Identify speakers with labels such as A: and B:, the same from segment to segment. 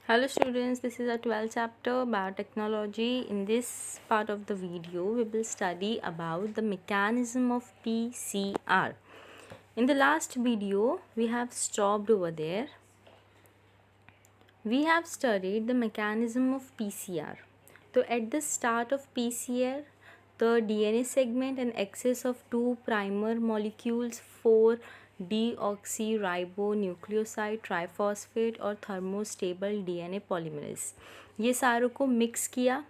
A: Hello students, this is our 12th chapter biotechnology. In this part of the video, we will study about the mechanism of PCR. In the last video, we have stopped over there. We have studied the mechanism of PCR. So at the start of PCR, the DNA segment and excess of two primer molecules, 4 deoxyribonucleoside triphosphate और thermostable DNA polymerase, ये सारों को mix किया.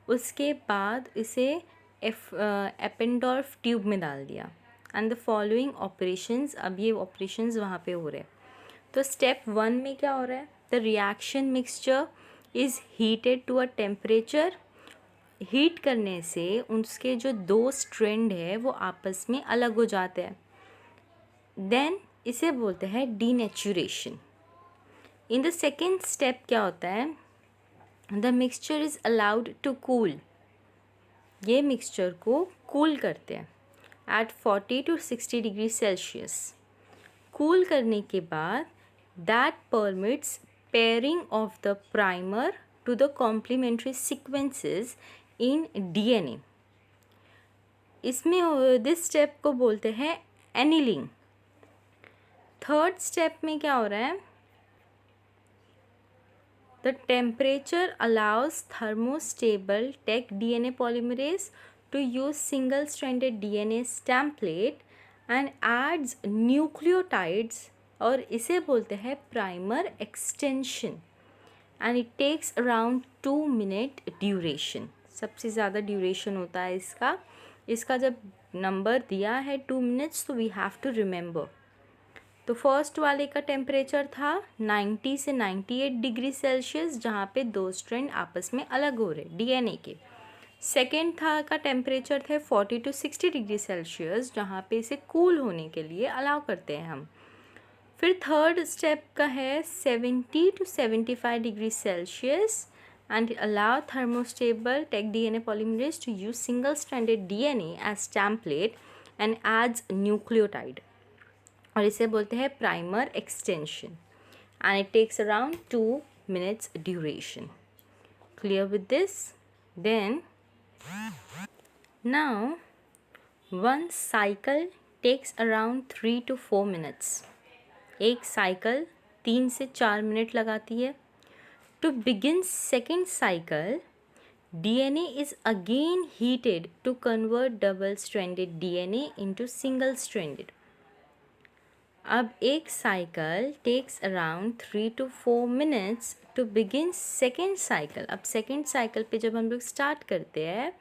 A: उसके बाद इसे एपेंडोर्फ tube में डाल दिया एंड द फॉलोइंग ऑपरेशंस. अब ये ऑपरेशंस वहाँ पे हो रहे हैं. तो स्टेप 1 में क्या हो रहा है? The reaction mixture is heated to a temperature. Heat करने से उसके जो दो स्ट्रैंड है वो आपस में अलग हो जाते हैं. देन इसे बोलते हैं denaturation. In the second step क्या होता है? The mixture is allowed to cool. ये मिक्सचर को कूल करते हैं at 40 to 60 degree Celsius. Cool करने के बाद that permits pairing of the primer to the complementary sequences in DNA. इसमें दिस स्टेप को बोलते हैं एनिलिंग. थर्ड स्टेप में क्या हो रहा है? The temperature allows thermostable Tec DNA polymerase to use single-stranded DNA template and adds nucleotides और इसे बोलते हैं primer extension and it takes around 2 minute duration. सबसे ज़्यादा ड्यूरेशन होता है इसका जब नंबर दिया है 2 minutes तो we have to remember. तो फर्स्ट वाले का टेम्परेचर था 90 से 98 डिग्री सेल्सियस, जहाँ पे दो स्ट्रैंड आपस में अलग हो रहे डीएनए के. सेकेंड था का टेम्परेचर थे 40 to 60 डिग्री सेल्सियस, जहाँ पे इसे कूल होने के लिए अलाउ करते हैं हम. फिर थर्ड स्टेप का है 70 to 75 degree Celsius and allow thermostable Taq DNA polymerase to use single stranded DNA as template and adds nucleotide और इसे बोलते हैं primer extension and it takes around 2 minutes duration. Clear with this? Then now one cycle takes around 3 to 4 minutes. एक cycle 3 से 4 minute लगाती है. To begin second cycle DNA is again heated to convert double stranded DNA into single stranded. अब एक cycle takes around 3 to 4 minutes to begin second cycle. अब second cycle पे जब हम लोग स्टार्ट करते हैं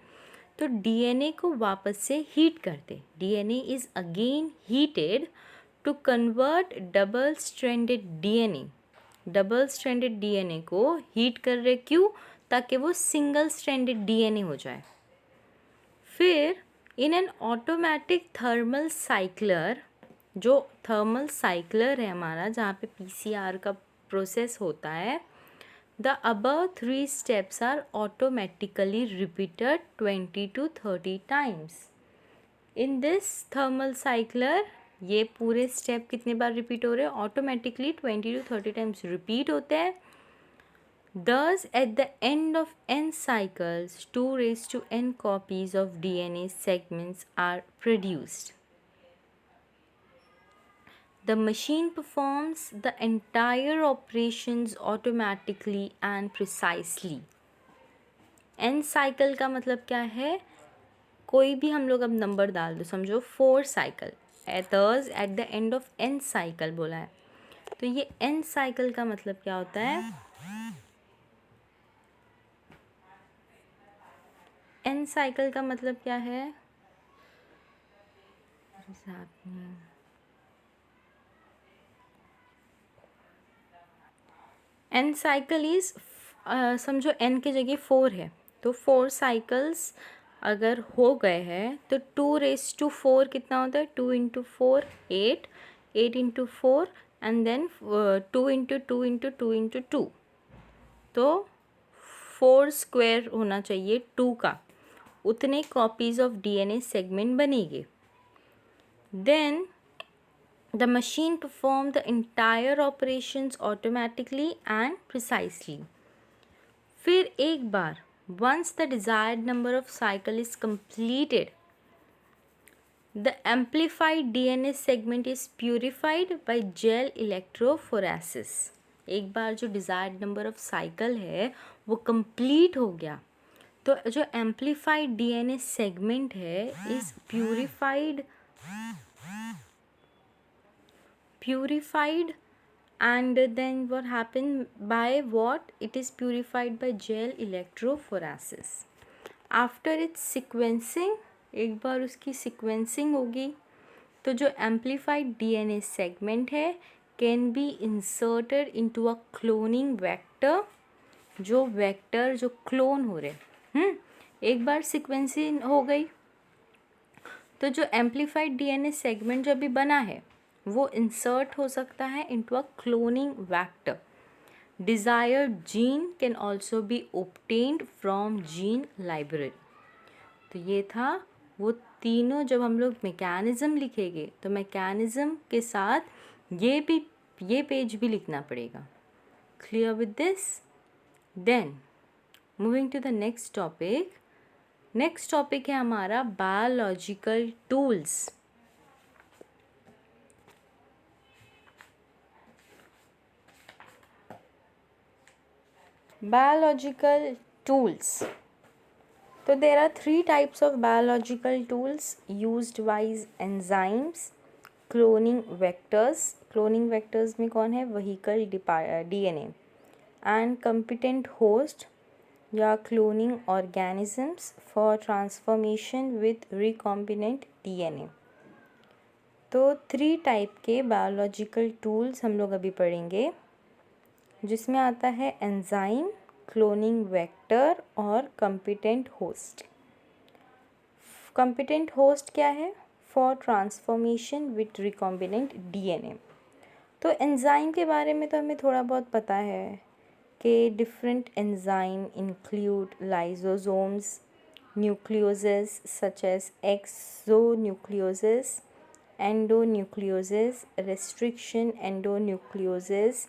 A: तो डीएनए को वापस से हीट करते. DNA is again heated to convert double stranded DNA. Double stranded DNA को हीट कर रहे क्यों? ताकि वो सिंगल स्ट्रैंडेड डीएनए हो जाए. फिर in an automatic thermal cycler, जो थर्मल साइक्लर है हमारा जहाँ पे पीसीआर का प्रोसेस होता है, the above 3 steps are automatically repeated 20 to 30 times. In this thermal cycler ये पूरे स्टेप कितने बार रिपीट हो रहे हैं? ऑटोमेटिकली 20 to 30 टाइम्स रिपीट होते हैं. Thus, at the end of n cycles, 2 raised to n copies of DNA segments are produced. The machine performs the entire operations automatically and precisely. n cycle का मतलब क्या है? कोई भी हम लोग अब नंबर डाल दो, समझो 4 cycle. Thus at the end of n cycle बोला है. तो ये n साइकिल का मतलब क्या होता है? n साइकिल का मतलब क्या है? n साइकिल इज़ समझो n की जगह 4 है तो 4 साइकिल्स अगर हो गए हैं तो 2 raised to 4 कितना होता है? 2 into 4 8, 8 into 4 and then 2 into 2 into 2 into 2. तो 4 स्क्वायर होना चाहिए 2 का. उतने कॉपीज़ ऑफ डीएनए सेगमेंट बनेंगे. Then The machine performed the entire operations automatically and precisely. फिर एक बार once the desired number of cycle is completed, the amplified DNA segment is purified by gel electrophoresis. एक बार जो desired number of cycle है वो complete हो गया, तो जो amplified DNA segment है is purified and then what happened by what? It is purified by gel electrophoresis. After its sequencing, एक बार उसकी sequencing होगी तो जो amplified DNA segment है can be inserted into a cloning vector. जो vector जो clone हो रहे एक बार sequencing हो गई तो जो amplified DNA segment जो अभी बना है वो insert हो सकता है into a cloning vector. Desired gene can also be obtained from gene library. तो ये था वो तीनों, जब हम लोग मैकेनिज़्म लिखेंगे तो मैकेनिज़्म के साथ ये पेज भी लिखना पड़ेगा. Clear with this? Then moving to the next topic. Next topic है हमारा biological tools. Biological tools. So there are 3 types of biological tools used by enzymes, cloning vectors. Cloning vectors में कौन है? Vehicle DNA and competent host या cloning organisms for transformation with recombinant DNA. तो 3 type के biological tools हम लोग अभी पढ़ेंगे, जिसमें आता है एंजाइम, क्लोनिंग वेक्टर और कंपिटेंट होस्ट. कंपिटेंट होस्ट क्या है? For transformation with recombinant DNA. तो एंजाइम के बारे में तो हमें थोड़ा बहुत पता है कि different enzyme include lysosomes, nucleases such as exonucleases, endonucleases, restriction endonucleases,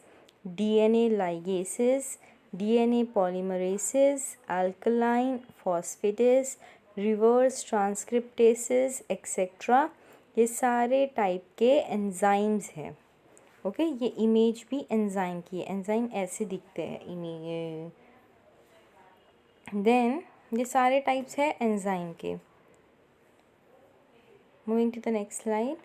A: DNA ligases, DNA polymerases, alkaline phosphatase, reverse transcriptases etc. ये सारे टाइप के एंजाइम्स हैं. ओके, ये इमेज भी एंजाइम की है. एंजाइम ऐसे दिखते हैं इमेज. देन ये सारे टाइप्स हैं एंजाइम के. Moving to the next slide.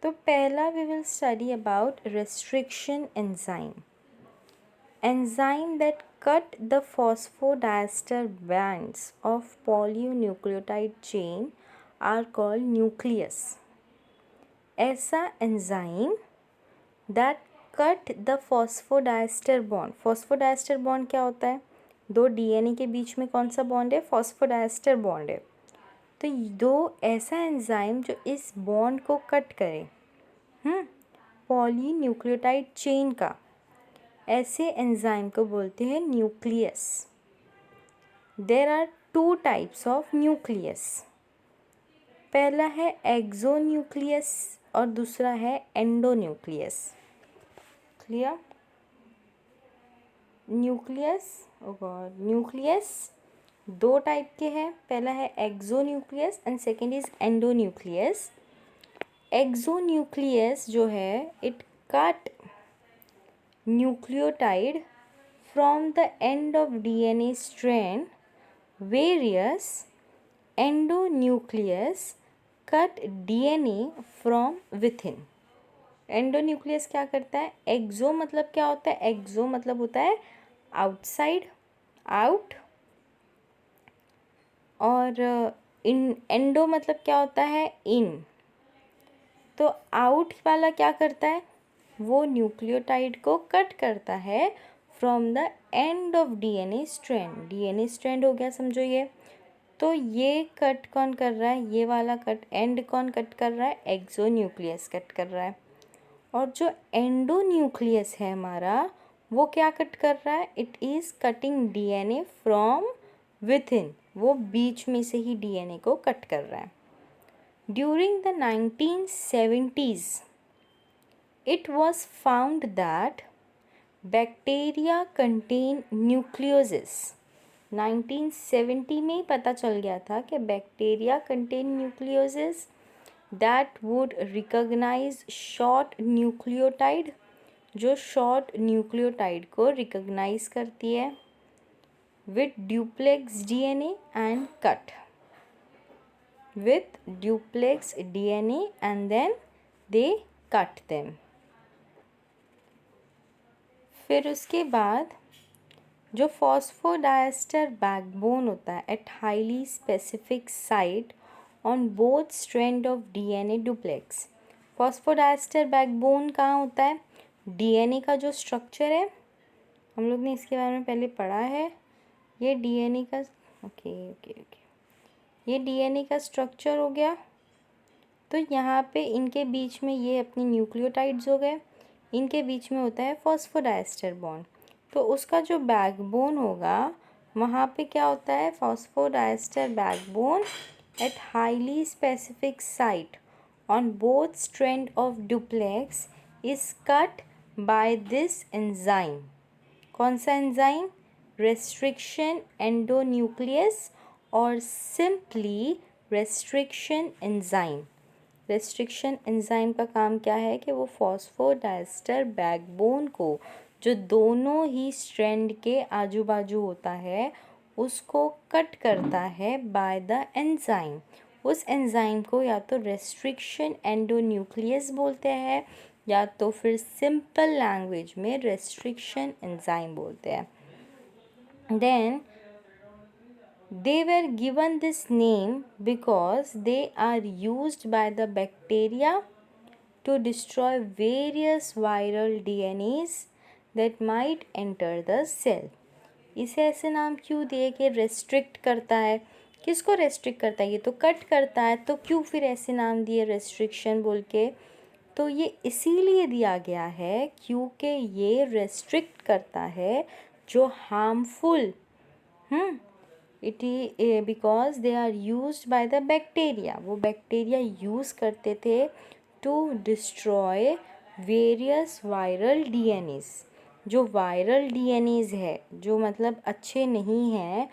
A: तो पहला we will study about restriction enzyme. Enzyme that cut the phosphodiester bands of polynucleotide chain are called nucleases. ऐसा enzyme that cut the phosphodiester bond. Phosphodiester bond क्या होता है? दो DNA के बीच में कौन सा बॉन्ड है? फॉस्फोडाइस्टर बॉन्ड है. तो दो ऐसा एंजाइम जो इस बॉन्ड को कट करे पॉलीन्यूक्लियोटाइड चेन का, ऐसे एंजाइम को बोलते हैं nuclease. There are 2 types of nuclease. पहला है एक्सोन्यूक्लियस और दूसरा है एंडोन्यूक्लियस. क्लियर? न्यूक्लियस 2 टाइप के हैं. पहला है exonuclease and second is endonuclease. Exonuclease जो है it cut nucleotide from the end of DNA strand, various endonuclease cut DNA from within. Endonuclease क्या करता है? एक्सो मतलब क्या होता है? एक्सो मतलब होता है आउटसाइड, आउट. और इन एंडो मतलब क्या होता है? इन. तो आउट वाला क्या करता है? वो न्यूक्लियोटाइड को कट करता है from the end of DNA strand. DNA strand हो गया, समझो ये. तो ये कट कौन कर रहा है? ये वाला कट एंड कौन कट कर रहा है? एक्सोन्यूक्लियस कट कर रहा है. और जो एंडोन्यूक्लियस है हमारा, वो क्या कट कर रहा है? It is cutting DNA from within. वो बीच में से ही डीएनए को कट कर रहा है. During the 1970s, it was found that bacteria contain nucleosis. 1970 में ही पता चल गया था कि bacteria contain nucleases that would recognise short nucleotide, जो शॉर्ट न्यूक्लियोटाइड को रिकॉग्नाइज करती है, with duplex DNA and cut, with duplex DNA and then they cut them. फिर उसके बाद जो फॉस्फोडाइस्टर बैकबोन होता है at highly specific site on both strand of DNA duplex. Phosphodiester backbone कहाँ होता है? डीएनए का जो स्ट्रक्चर है, हम लोग ने इसके बारे में पहले पढ़ा है. ये डीएनए का ओके ये डीएनए का स्ट्रक्चर हो गया. तो यहाँ पे इनके बीच में ये अपनी न्यूक्लियोटाइड्स हो गए, इनके बीच में होता है फॉस्फोडाइस्टर बॉन्ड. तो उसका जो बैकबोन होगा वहाँ पे क्या होता है? Phosphodiester backbone at highly specific site on both strand of duplex is cut by this enzyme. कौन सा एंजाइम? रेस्ट्रिक्शन एंडोन्यूक्लियस और simply restriction enzyme. Restriction enzyme का काम क्या है कि वो फॉस्फोडाइस्टर बैकबोन को जो दोनों ही स्ट्रैंड के आजू बाजू होता है उसको कट करता है बाय द एंजाइम. उस एंजाइम को या तो रेस्ट्रिक्शन एंडोन्यूक्लियस बोलते हैं या तो फिर सिंपल लैंग्वेज में रेस्ट्रिक्शन एंजाइम बोलते हैं. Then they were given this name because they are used by the bacteria to destroy various viral DNAs that might enter the cell. इसे ऐसे नाम क्यों दिए कि रेस्ट्रिक्ट करता है? किसको रेस्ट्रिक्ट करता है? ये तो कट करता है, तो क्यों फिर ऐसे नाम दिए रेस्ट्रिक्शन बोल के? तो ये इसीलिए दिया गया है क्योंकि ये रेस्ट्रिक्ट करता है जो हार्मफुल इट ही because they are used by the bacteria. वो बैक्टीरिया यूज़ करते थे to destroy various viral DNAs. जो वायरल डीएनएस है जो मतलब अच्छे नहीं हैं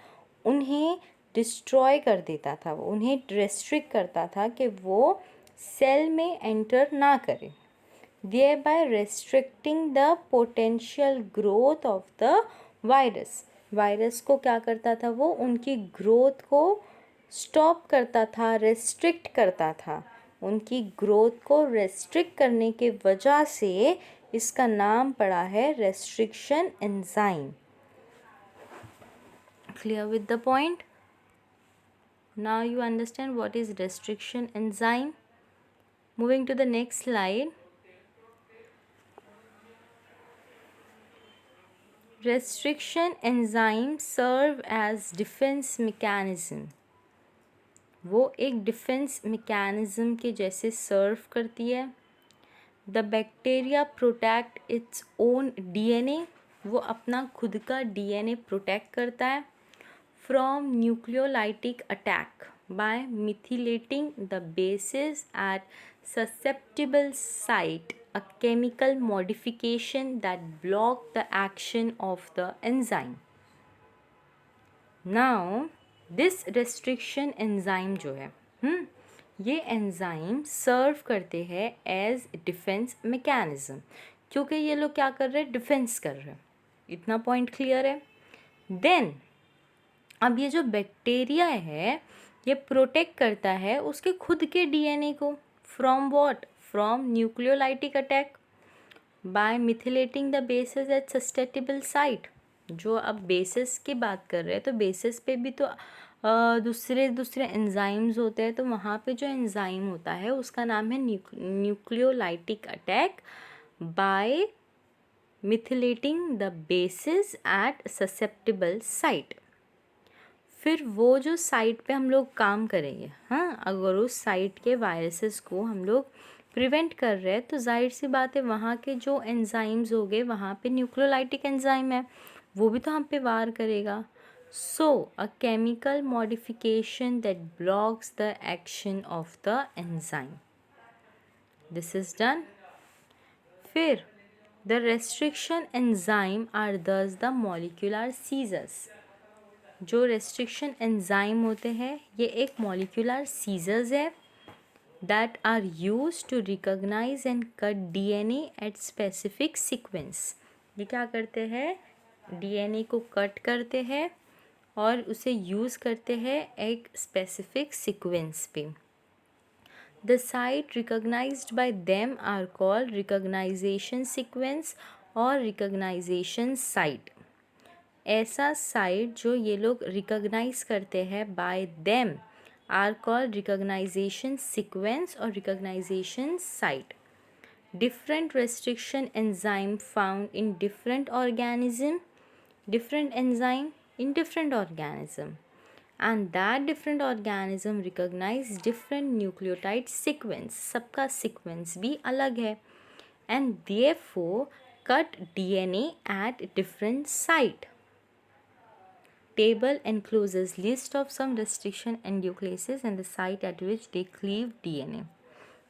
A: उन्हें डिस्ट्रॉय कर देता था, वो उन्हें रेस्ट्रिक्ट करता था कि वो सेल में एंटर ना करें, thereby restricting the potential growth of the virus. Virus को क्या करता था? वो उनकी ग्रोथ को स्टॉप करता था, रेस्ट्रिक्ट करता था. उनकी ग्रोथ को रेस्ट्रिक्ट करने के वजह से इसका नाम पड़ा है restriction enzyme. Clear with the point? Now you understand what is restriction enzyme. Moving to the next slide. Restriction enzymes serve as defense mechanism. वो एक डिफेंस mechanism के जैसे सर्व करती है. The bacteria protect its own DNA. वो अपना खुद का DNA प्रोटेक्ट करता है from nucleolytic attack by methylating the bases at susceptible site, a chemical modification that block the action of the enzyme. Now this restriction enzyme जो है ये enzyme सर्व करते हैं एज डिफेंस मैकेनिज्म, क्योंकि ये लोग क्या कर रहे हैं? डिफेंस कर रहे हैं. इतना पॉइंट क्लियर है? देन अब ये जो बैक्टीरिया है ये प्रोटेक्ट करता है उसके खुद के डीएनए को from what? From nucleolytic attack by methylating the bases at susceptible site. जो अब बेसिस की बात कर रहे हैं तो बेसिस पे भी तो दूसरे एंजाइम्स होते हैं. तो वहाँ पे जो एंजाइम होता है उसका नाम है nucleolytic attack by methylating the bases at susceptible site. फिर वो जो साइट पे हम लोग काम करेंगे, अगर उस साइट के वायरसेस को हम लोग प्रिवेंट कर रहे हैं तो जाहिर सी बात है वहाँ के जो एंजाइम्स हो गए, वहाँ पे न्यूक्लियोलाइटिक एंजाइम है वो भी तो हम पे वार करेगा. So, a chemical modification that blocks the action of the enzyme. This is done. फिर the restriction enzyme are thus the molecular seizures. जो restriction enzyme होते हैं ये एक molecular seizures है that are used to recognize and cut DNA at specific sequence. ये क्या करते हैं? DNA को कट करते हैं और उसे यूज़ करते हैं एक स्पेसिफिक सीक्वेंस पे. The site recognized by them are called recognition sequence और recognition site. ऐसा साइट जो ये लोग रिकॉग्नाइज करते हैं by them are called recognition sequence और recognition site. Different restriction enzyme found in different organism, different enzyme in different organism, and that different organism recognize different nucleotide sequence. सबका sequence भी अलग है and therefore cut DNA at different site. Table encloses list of some restriction endonucleases and the site at which they cleave DNA.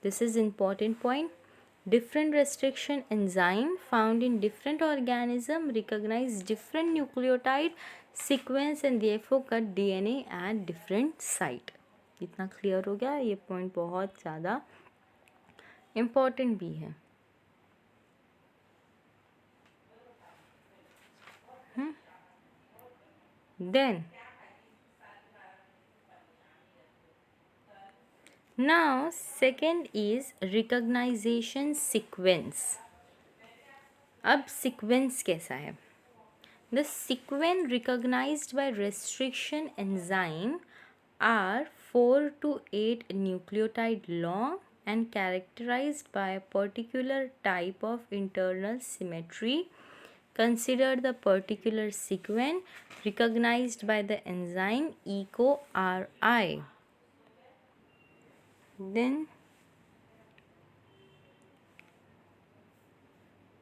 A: This is important point. Different restriction enzyme found in different organism recognize different nucleotide sequence and therefore cut DNA at different site. इतना clear हो गया. ये point बहुत ज़्यादा important भी है. Then now second is recognition sequence. अब sequence कैसा है? The sequence recognized by restriction enzyme are 4 to 8 nucleotide long and characterized by a particular type of internal symmetry. Consider the particular sequence recognized by the enzyme EcoRI. Then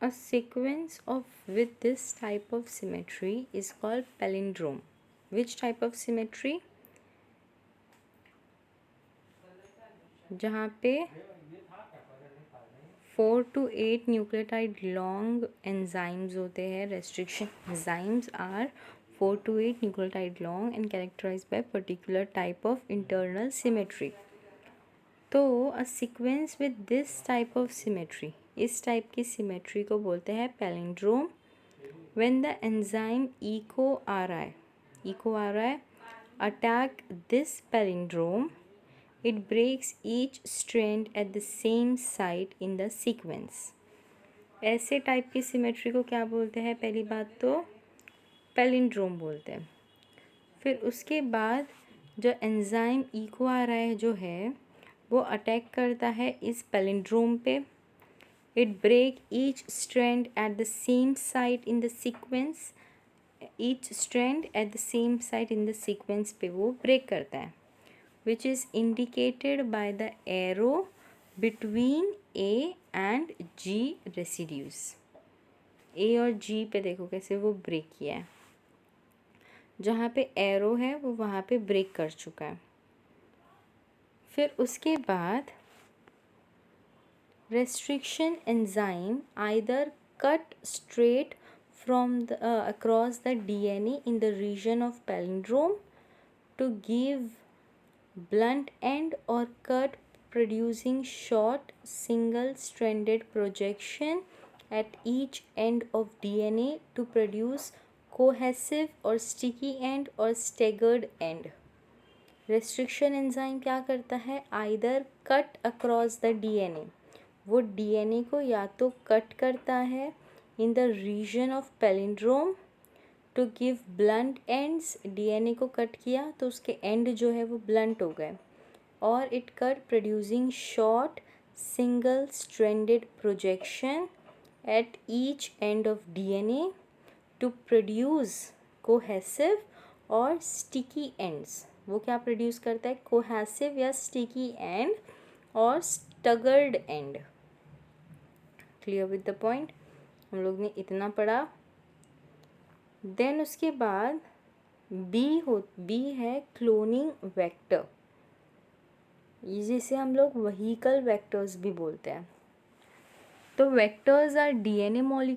A: a sequence of with this type of symmetry is called palindrome. Which type of symmetry? जहाँ पे 4 to 8 nucleotide long enzymes होते हैं. Restriction enzymes are 4 to 8 nucleotide long and characterized by particular type of internal symmetry. तो a sequence with this type of symmetry, इस type की symmetry को बोलते हैं palindrome. When the enzyme EcoRI attack this palindrome, it breaks each strand at the same site in the sequence. ऐसे type की symmetry को क्या बोलते हैं? पहली बात तो पैलिंड्रोम बोलते हैं. फिर उसके बाद जो एंजाइम EcoRI जो है वो अटैक करता है इस पैलिंड्रोम पे. It break each strand at the same site in the sequence. Each strand at the same site in the sequence पे वो ब्रेक करता है, which is indicated by the arrow between A and G residues. A और G पे देखो कैसे वो break किया है. जहाँ पे एरो है वो वहाँ पे ब्रेक कर चुका है. फिर उसके बाद restriction enzyme either cut straight from the across the DNA in the region of palindrome to give blunt end or cut producing short single stranded projection at each end of DNA to produce cohesive or sticky end or staggered end. Restriction enzyme क्या करता है? either cut across the DNA, वो DNA को या तो cut करता है in the region of palindrome to give blunt ends. DNA को कट किया तो उसके एंड जो है वो ब्लंट हो गए. और it cut producing short single stranded projection at each end of DNA to produce cohesive और स्टिकी एंड्स. वो क्या प्रोड्यूस करता है? कोहेसिव या स्टिकी एंड और staggered end. Clear with the point? हम लोग ने इतना पढ़ा. देन उसके बाद बी है क्लोनिंग वेक्टर, जिसे हम लोग व्हीकल वेक्टर्स भी बोलते हैं। तो वेक्टर्स आर डीएनए मॉलिक्यूल